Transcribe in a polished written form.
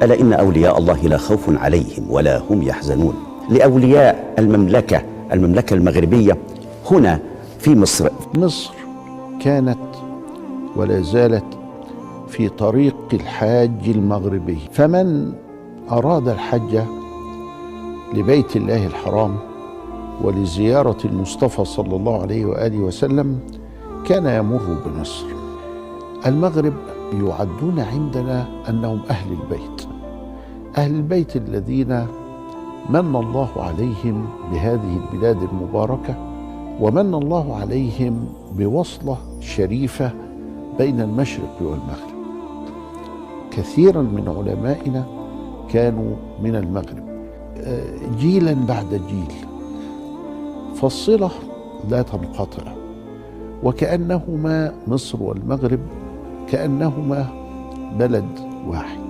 ألا إن أولياء الله لا خوف عليهم ولا هم يحزنون. لأولياء المملكة المغربية هنا في مصر. مصر كانت ولا زالت في طريق الحاج المغربي، فمن أراد الحج لبيت الله الحرام ولزيارة المصطفى صلى الله عليه وآله وسلم كان يمر بمصر. المغرب يعدون عندنا أنهم أهل البيت، أهل البيت الذين من الله عليهم بهذه البلاد المباركة، ومن الله عليهم بوصلة شريفة بين المشرق والمغرب. كثيرا من علمائنا كانوا من المغرب جيلا بعد جيل، فالصلة لا تنقطع، وكأنهما مصر والمغرب كأنهما بلد واحد.